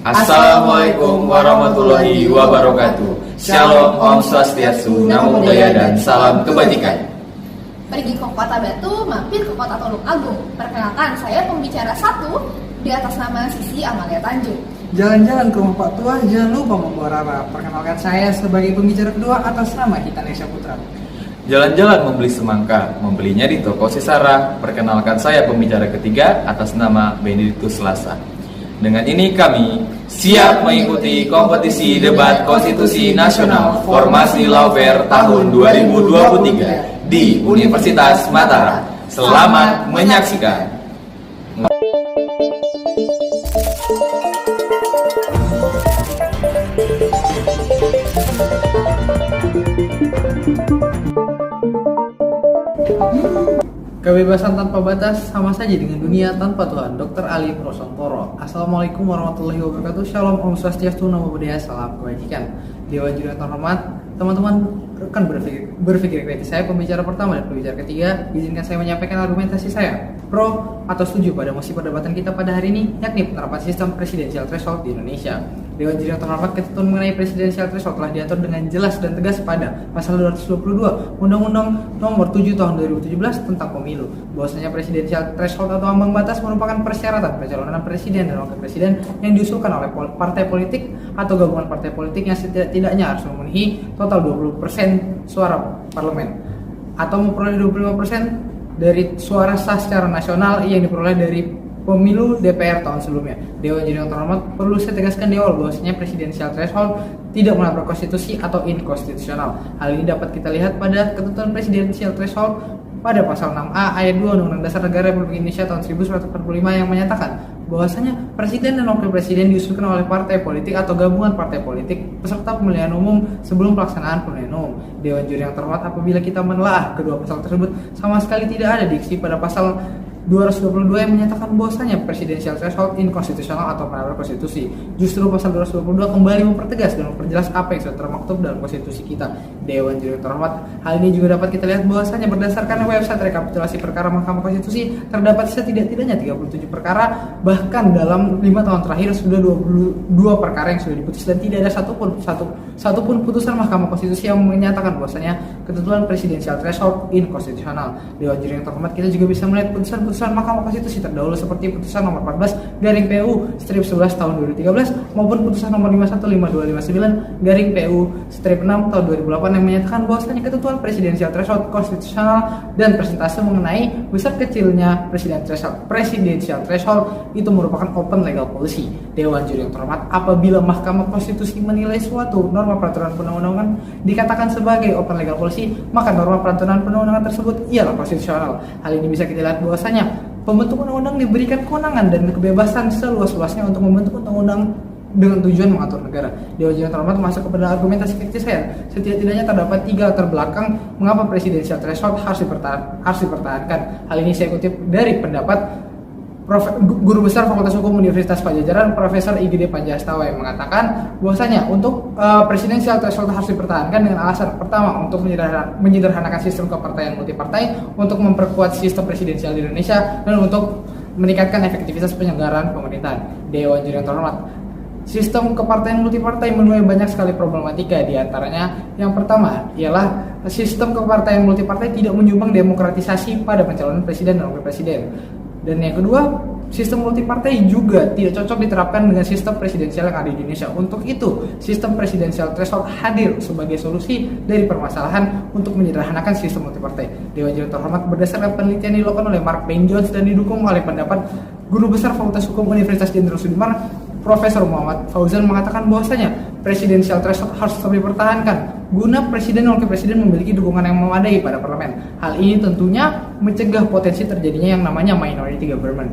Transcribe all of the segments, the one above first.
Assalamualaikum warahmatullahi wabarakatuh. Shalom, Om Swastiastu, Namo Buddhaya, dan salam kebajikan. Pergi ke Kota Batu, mampir ke Kota Tulung Agung. Perkenalkan, saya pembicara satu di atas nama Sisi Amalia Tanjung. Jalan-jalan ke rumah Pak Tua, jangan lupa membawa Rara. Perkenalkan saya sebagai pembicara kedua atas nama Hitanesha Putra. Jalan-jalan membeli semangka, membelinya di toko Sesara. Perkenalkan saya pembicara ketiga atas nama Benediktus Lasa. Dengan ini kami siap mengikuti kompetisi debat konstitusi nasional Formasi Lawfare tahun 2023 di Universitas Mataram. Selamat menyaksikan. Kebebasan tanpa batas sama saja dengan dunia tanpa Tuhan. Dr. Ali Prosontoro. Assalamualaikum warahmatullahi wabarakatuh. Shalom, Om Swastiastu, Namo Buddhaya, salam kebajikan. Dewan juri yang terhormat, teman-teman rekan berpikir kritis. Saya pembicara pertama dan pembicara ketiga. Izinkan saya menyampaikan argumentasi saya pro atau setuju pada mosi perdebatan kita pada hari ini, yakni penerapan sistem presidensial threshold di Indonesia. Dewan juri yang terhormat, ketentuan mengenai presidensial threshold telah diatur dengan jelas dan tegas pada pasal 222 Undang-Undang Nomor 7 Tahun 2017 tentang Pemilu. Bahwasanya presidensial threshold atau ambang batas merupakan persyaratan pencalonan presiden dan wakil presiden yang diusulkan oleh partai politik atau gabungan partai politik yang setidaknya harus memenuhi total 20% suara parlemen atau memperoleh 25% dari suara sah secara nasional yang diperoleh dari pemilu DPR tahun sebelumnya. Dewan juri yang terhormat, perlu saya tegaskan di awal bahwasanya presidensial threshold tidak melanggar konstitusi atau inkonstitusional. Hal ini dapat kita lihat pada ketentuan presidensial threshold pada pasal 6A ayat 2 Undang-Undang Dasar Negara Republik Indonesia tahun 1945 yang menyatakan bahwasanya presiden dan wakil presiden diusulkan oleh partai politik atau gabungan partai politik peserta pemilihan umum sebelum pelaksanaan pemilihan umum. Dewan juri yang terhormat, apabila kita menelaah kedua pasal tersebut, sama sekali tidak ada diksi pada pasal 222 yang menyatakan bahwasanya presidensial threshold inkonstitusional atau melanggar konstitusi. Justru pasal 222 kembali mempertegas dan memperjelas apa yang sudah termaktub dalam konstitusi kita. Dewan juri yang terhormat, hal ini juga dapat kita lihat bahwasanya berdasarkan website rekapitulasi perkara Mahkamah Konstitusi terdapat setidak-tidaknya 37 perkara, bahkan dalam 5 tahun terakhir sudah 22 perkara yang sudah diputus dan tidak ada satupun putusan Mahkamah Konstitusi yang menyatakan bahwasanya ketentuan presidensial threshold inkonstitusional. Dewan juri yang terhormat, kita juga bisa melihat putusan Mahkamah Konstitusi terdahulu seperti putusan nomor 14 garing PU strip 11 tahun 2013 maupun putusan nomor 515259 garing PU strip 6 tahun 2008 yang menyatakan bahwasanya ketentuan presidensial threshold konstitusional dan persentase mengenai besar kecilnya presidensial threshold itu merupakan open legal policy. Dewan juri yang terhormat, apabila Mahkamah Konstitusi menilai suatu norma peraturan perundang-undangan dikatakan sebagai open legal policy, maka norma peraturan perundang-undangan tersebut ialah konstitusional. Hal ini bisa kita lihat bahwasanya pembentuk undang-undang diberikan kewenangan dan kebebasan seluas-luasnya untuk membentuk undang-undang dengan tujuan mengatur negara. Dewan juri yang terhormat, masuk kepada argumentasi kritis saya. Setidak-tidaknya terdapat 3 latar belakang mengapa presidensial threshold harus dipertahankan. Hal ini saya kutip dari pendapat Guru Besar Fakultas Hukum Universitas Padjadjaran Profesor IGD Panjastawa yang mengatakan bahwasanya untuk presidensial threshold harus dipertahankan dengan alasan pertama untuk menyederhanakan sistem kepartaian multipartai, untuk memperkuat sistem presidensial di Indonesia, dan untuk meningkatkan efektivitas penyelenggaraan pemerintahan. Dewan juri yang terhormat, sistem kepartaian multipartai menuai banyak sekali problematika. Di antaranya yang pertama ialah sistem kepartaian multipartai tidak menyumbang demokratisasi pada pencalonan presiden dan wakil presiden. Dan yang kedua, sistem multipartai juga tidak cocok diterapkan dengan sistem presidensial yang ada di Indonesia. Untuk itu, sistem presidensial threshold hadir sebagai solusi dari permasalahan untuk menyederhanakan sistem multipartai. Dewan juri terhormat, berdasarkan penelitian dilakukan oleh Mark Payne Jones dan didukung oleh pendapat Guru Besar Fakultas Hukum Universitas Jenderal Sudirman, Profesor Muhammad Fauzan mengatakan bahwasanya presidensial threshold harus tetap dipertahankan guna presiden dan wakil presiden memiliki dukungan yang memadai pada parlemen. Hal ini tentunya mencegah potensi terjadinya yang namanya minority government.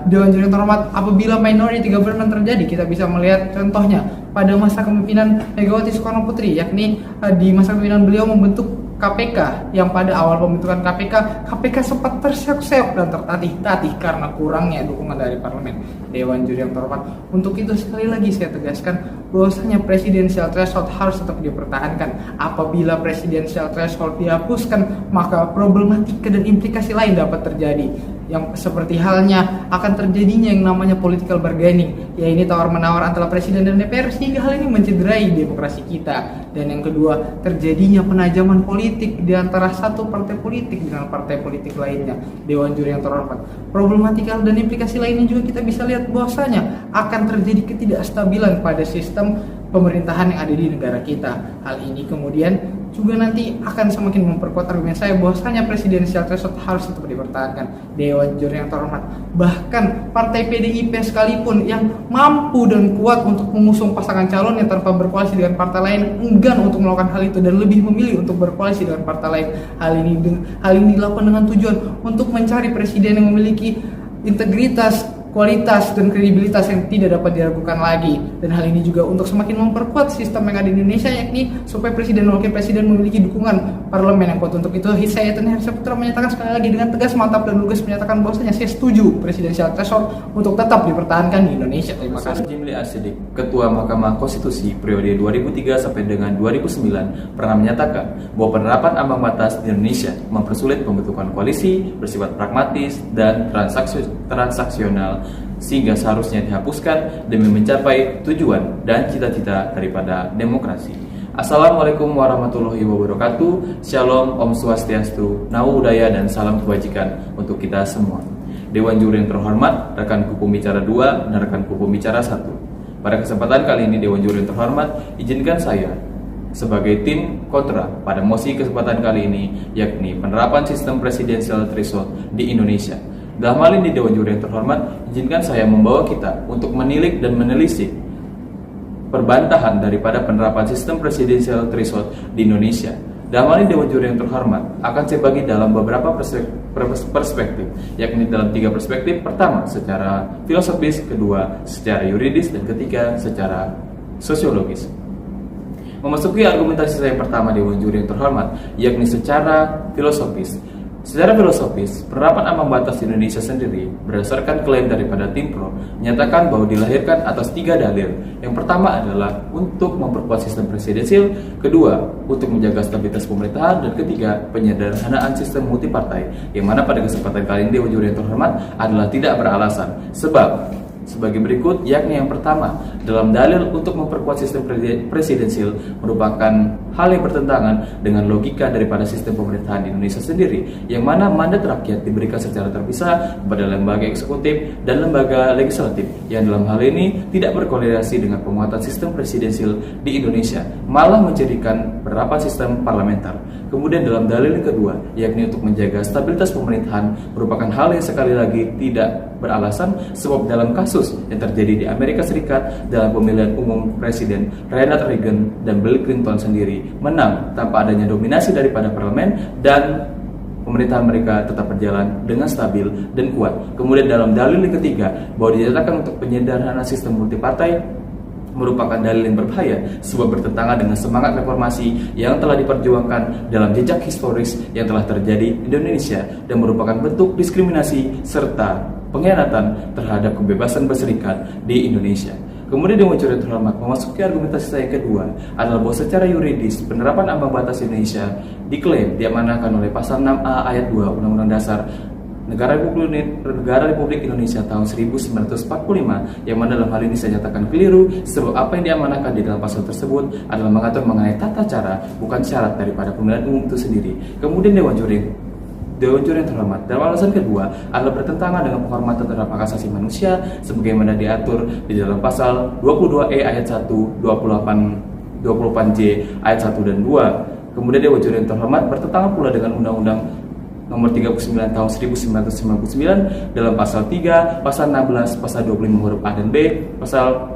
Dewan juri terhormat, apabila minority government terjadi, kita bisa melihat contohnya pada masa kepemimpinan Megawati Soekarno Putri, yakni di masa kepemimpinan beliau membentuk KPK, yang pada awal pembentukan KPK sempat terseok-seok dan tertatih-tatih karena kurangnya dukungan dari parlemen. Dewan juri yang terhormat, untuk itu sekali lagi saya tegaskan bahwasanya presidensial threshold harus tetap dipertahankan. Apabila presidensial threshold dihapuskan, maka problematika dan implikasi lain dapat terjadi, yang seperti halnya akan terjadinya yang namanya political bargaining, yaitu tawar-menawar antara presiden dan DPR, sehingga hal ini mencederai demokrasi kita. Dan yang kedua, terjadinya penajaman politik di antara satu partai politik dengan partai politik lainnya. Dewan Juri yang terhormat, problematika dan implikasi lainnya juga kita bisa lihat bahwasanya akan terjadi ketidakstabilan pada sistem pemerintahan yang ada di negara kita. Hal ini kemudian juga nanti akan semakin memperkuat argumen saya bahwasanya presidensial threshold harus tetap dipertahankan. Dewan Juri yang terhormat, bahkan partai PDIP sekalipun yang mampu dan kuat untuk mengusung pasangan calon yang tanpa berkoalisi dengan partai lain, enggan untuk melakukan hal itu dan lebih memilih untuk berkoalisi dengan partai lain. Hal ini dilakukan dengan tujuan untuk mencari presiden yang memiliki integritas, kualitas dan kredibilitas yang tidak dapat diragukan lagi. Dan hal ini juga untuk semakin memperkuat sistem yang ada di Indonesia, yakni supaya presiden dan wakil presiden memiliki dukungan parlemen yang kuat. Untuk itu saya Ethan Hersaputra menyatakan sekali lagi dengan tegas, mantap dan lugas menyatakan bahwasanya saya setuju presidensial threshold untuk tetap dipertahankan di Indonesia. Terima kasih. Jimli Asidik, Ketua Mahkamah Konstitusi periode 2003 sampai dengan 2009 pernah menyatakan bahwa penerapan ambang batas di Indonesia mempersulit pembentukan koalisi, bersifat pragmatis dan transaksional, sehingga seharusnya dihapuskan demi mencapai tujuan dan cita-cita daripada demokrasi. Assalamualaikum warahmatullahi wabarakatuh. Shalom, Om Swastiastu, Namo Buddhaya, dan salam kebajikan untuk kita semua. Dewan Juri yang terhormat, rekan kupu bicara 2 dan rekan kupu bicara 1. Pada kesempatan kali ini Dewan Juri yang terhormat, izinkan saya sebagai tim kontra pada mosi kesempatan kali ini, yakni penerapan sistem presidensial threshold di Indonesia. Dalam hal ini Dewan Juri yang terhormat, izinkan saya membawa kita untuk menilik dan menelisik perbantahan daripada penerapan sistem presidensial threshold di Indonesia. Dalam hal ini Dewan Juri yang terhormat akan saya bagi dalam beberapa perspektif, yakni dalam 3 perspektif. Pertama, secara filosofis, kedua, secara yuridis, dan ketiga, secara sosiologis. Memasuki argumentasi saya pertama Dewan Juri yang terhormat, yakni secara filosofis. Secara filosofis, penerapan ambang batas di Indonesia sendiri berdasarkan klaim daripada Tim Pro menyatakan bahwa dilahirkan atas 3 dalil. Yang pertama adalah untuk memperkuat sistem presidensil, kedua untuk menjaga stabilitas pemerintahan, dan ketiga penyederhanaan sistem multipartai, yang mana pada kesempatan kali ini Dewan Juri yang terhormat adalah tidak beralasan. Sebab sebagai berikut, yakni yang pertama, dalam dalil untuk memperkuat sistem presidensil merupakan hal yang bertentangan dengan logika daripada sistem pemerintahan di Indonesia sendiri, yang mana mandat rakyat diberikan secara terpisah kepada lembaga eksekutif dan lembaga legislatif, yang dalam hal ini tidak berkorelasi dengan penguatan sistem presidensil di Indonesia, malah menjadikan penerapan sistem parlementer. Kemudian dalam dalil yang kedua, yakni untuk menjaga stabilitas pemerintahan, merupakan hal yang sekali lagi tidak beralasan, sebab dalam kasus yang terjadi di Amerika Serikat dalam pemilihan umum Presiden Ronald Reagan dan Bill Clinton sendiri menang tanpa adanya dominasi daripada parlemen, dan pemerintahan mereka tetap berjalan dengan stabil dan kuat. Kemudian dalam dalil yang ketiga, bahwa dinyatakan untuk penyederhanaan sistem multipartai merupakan dalil yang berbahaya, sebab bertentangan dengan semangat reformasi yang telah diperjuangkan dalam jejak historis yang telah terjadi di Indonesia, dan merupakan bentuk diskriminasi serta pengkhianatan terhadap kebebasan berserikat di Indonesia. Kemudian Dewan Juri terhormat, memasuki argumentasi saya yang kedua adalah bahwa secara yuridis penerapan ambang batas Indonesia diklaim diamanahkan oleh pasal 6A ayat 2 Undang-Undang Dasar Negara Republik Indonesia tahun 1945, yang mana dalam hal ini saya nyatakan keliru, sebab apa yang diamanahkan di dalam pasal tersebut adalah mengatur mengenai tata cara, bukan syarat daripada pemilihan umum itu sendiri. Kemudian Dewan Juri yang terhormat, dalam alasan kedua adalah bertentangan dengan penghormatan terhadap hak asasi manusia sebagaimana diatur di dalam pasal 22E ayat 1, 28J ayat 1 dan 2. Kemudian Dewan Juri yang terhormat bertentangan pula dengan Undang-Undang Nomor 39 tahun 1999 dalam pasal 3, pasal 16, pasal 25 huruf A dan B, pasal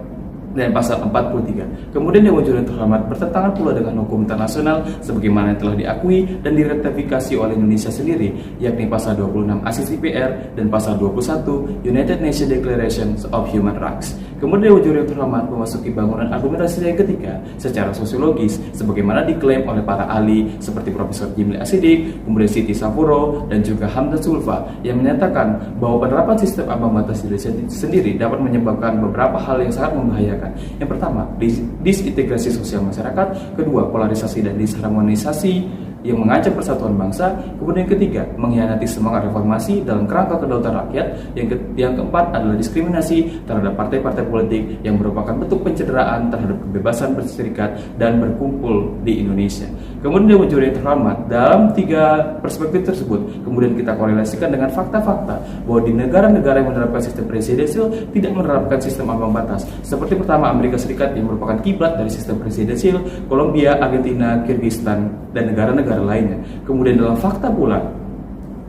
43. Kemudian Dewan Juri yang terhormat bertentangan pula dengan hukum internasional sebagaimana yang telah diakui dan diratifikasi oleh Indonesia sendiri, yakni pasal 26 ACCPR dan pasal 21 United Nations Declaration of Human Rights. Kemudian Dewan Juri yang terhormat memasuki bangunan argumentasi yang ketiga secara sosiologis sebagaimana diklaim oleh para ahli seperti Profesor Jimli Asidik, kemudian Siti Sapuro, dan juga Hamdan Sulfa, yang menyatakan bahwa penerapan sistem ambang batas Indonesia sendiri dapat menyebabkan beberapa hal yang sangat membahayakan kebijakan. Yang pertama, disintegrasi sosial masyarakat. Kedua, polarisasi dan disharmonisasi yang mengancam persatuan bangsa. Kemudian yang ketiga, mengkhianati semangat reformasi dalam kerangka kedaulatan rakyat. Yang keempat adalah diskriminasi terhadap partai-partai politik yang merupakan bentuk pencederaan terhadap kebebasan berserikat dan berkumpul di Indonesia. Kemudian Dewan Juri yang terhormat, dalam tiga perspektif tersebut kemudian kita korelasikan dengan fakta-fakta bahwa di negara-negara yang menerapkan sistem presidensial tidak menerapkan sistem ambang batas. Seperti pertama, Amerika Serikat yang merupakan kiblat dari sistem presidensial, Kolombia, Argentina, Kirgistan, dan negara-negara lainnya. Kemudian dalam fakta pula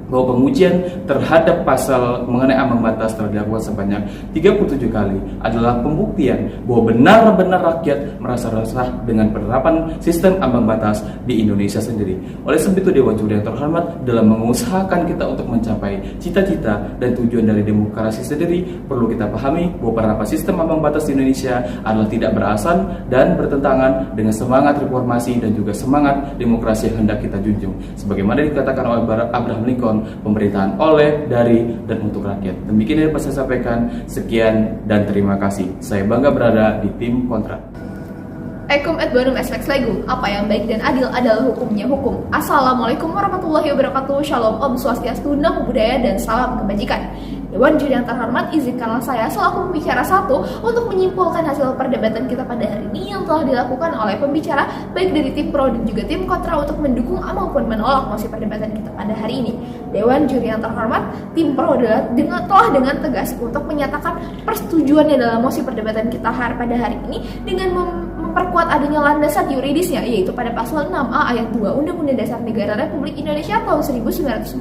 bahwa pengujian terhadap pasal mengenai ambang batas telah dilakukan sebanyak 37 kali adalah pembuktian bahwa benar-benar rakyat merasa resah dengan penerapan sistem ambang batas di Indonesia sendiri. Oleh sebab itu, Dewan Juri yang terhormat, dalam mengusahakan kita untuk mencapai cita-cita dan tujuan dari demokrasi sendiri, perlu kita pahami bahwa penerapan sistem ambang batas di Indonesia adalah tidak berasan dan bertentangan dengan semangat reformasi dan juga semangat demokrasi yang hendak kita junjung. Sebagaimana dikatakan oleh Abraham Lincoln, pemerintahan oleh, dari, dan untuk rakyat. Demikian yang dapat saya sampaikan. Sekian dan terima kasih. Saya bangga berada di tim kontra. Ekum et bonum es lex legum. Apa yang baik dan adil adalah hukumnya hukum. Assalamualaikum warahmatullahi wabarakatuh. Shalom, Om Swastiastu, Namo Buddhaya, dan salam kebajikan. Dewan Juri yang terhormat, izinkanlah saya selaku pembicara satu untuk menyimpulkan hasil perdebatan kita pada hari ini yang telah dilakukan oleh pembicara baik dari tim pro dan juga tim kontra untuk mendukung maupun menolak mosi perdebatan kita pada hari ini. Dewan Juri yang terhormat, tim pro telah dengan tegas untuk menyatakan persetujuannya dalam mosi perdebatan kita pada hari ini dengan memperkuat adanya landasan yuridisnya, yaitu pada pasal 6A ayat 2 Undang-Undang Dasar Negara Republik Indonesia tahun 1945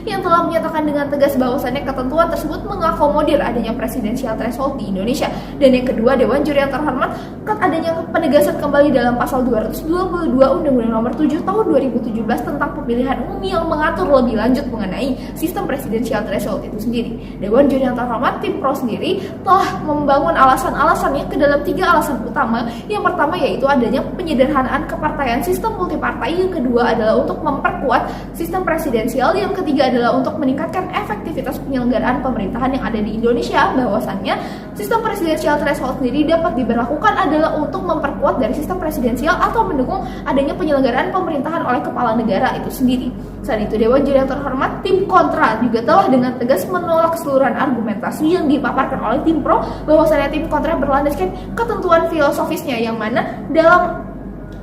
yang telah menyatakan dengan tegas bahwasannya ketentuan tersebut mengakomodir adanya presidensial threshold di Indonesia. Dan yang kedua, Dewan Juri yang terhormat, adanya penegasan kembali dalam pasal 222 Undang-Undang Nomor 7 tahun 2017 tentang pemilihan umum yang mengatur lebih lanjut mengenai sistem presidensial threshold itu sendiri. Dewan Juri yang terhormat, tim pro sendiri telah membangun alasan-alasannya ke dalam 3 alasan utama. Yang pertama yaitu adanya penyederhanaan kepartaian sistem multipartai, yang kedua adalah untuk memperkuat sistem presidensial, yang ketiga adalah untuk meningkatkan efektivitas penyelenggaraan pemerintahan yang ada di Indonesia. Bahwasannya sistem presidensial threshold sendiri dapat diberlakukan adalah untuk memperkuat dari sistem presidensial atau mendukung adanya penyelenggaraan pemerintahan oleh kepala negara itu sendiri. Selain itu, Dewan Juri yang terhormat, tim kontra juga telah dengan tegas menolak keseluruhan argumentasi yang dipaparkan oleh tim pro, bahwasannya tim kontra berlandaskan ketentuan filosofisnya yang mana dalam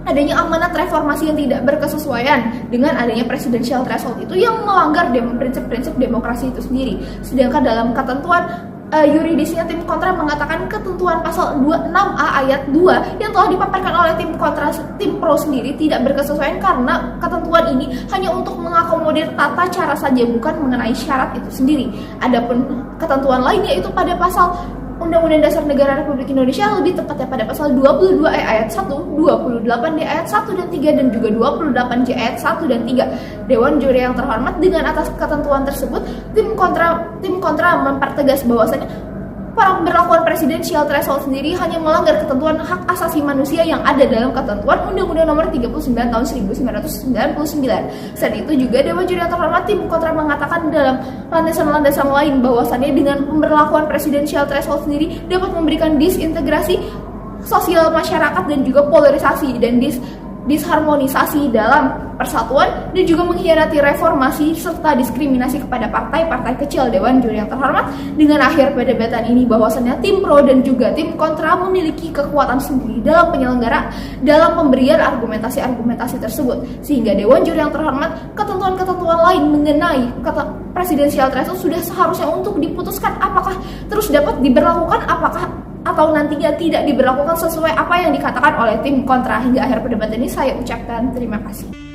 adanya amanat reformasi yang tidak berkesesuaian dengan adanya presidensial threshold itu yang melanggar prinsip-prinsip demokrasi itu sendiri. Sedangkan dalam ketentuan yuridisnya, tim kontra mengatakan ketentuan pasal 26A ayat 2 yang telah dipaparkan oleh tim pro sendiri tidak berkesesuaian karena ketentuan ini hanya untuk mengakomodir tata cara saja, bukan mengenai syarat itu sendiri. Adapun ketentuan lainnya itu pada pasal Undang-Undang Dasar Negara Republik Indonesia, lebih tepatnya pada pasal 22E ayat 1, 28D ayat 1 dan 3, dan juga 28J ayat 1 dan 3. Dewan Juri yang terhormat, dengan atas ketentuan tersebut, tim kontra mempertegas bahwasannya pemberlakuan presidensial threshold sendiri hanya melanggar ketentuan hak asasi manusia yang ada dalam ketentuan Undang-Undang Nomor 39 tahun 1999. Selain itu juga Dewan Juri yang terhormat, tim kontra mengatakan dalam landasan-landasan lain bahwasannya dengan pemberlakuan presidensial threshold sendiri dapat memberikan disintegrasi sosial masyarakat dan juga polarisasi dan disharmonisasi dalam persatuan dan juga mengkhianati reformasi serta diskriminasi kepada partai-partai kecil. Dewan Juri yang terhormat, dengan akhir perdebatan ini bahwasannya tim pro dan juga tim kontra memiliki kekuatan sendiri dalam pemberian argumentasi tersebut, sehingga Dewan Juri yang terhormat, ketentuan-ketentuan lain mengenai presidensial threshold sudah seharusnya untuk diputuskan apakah terus dapat diberlakukan atau nantinya tidak diberlakukan sesuai apa yang dikatakan oleh tim kontra. Hingga akhir perdebatan ini saya ucapkan terima kasih.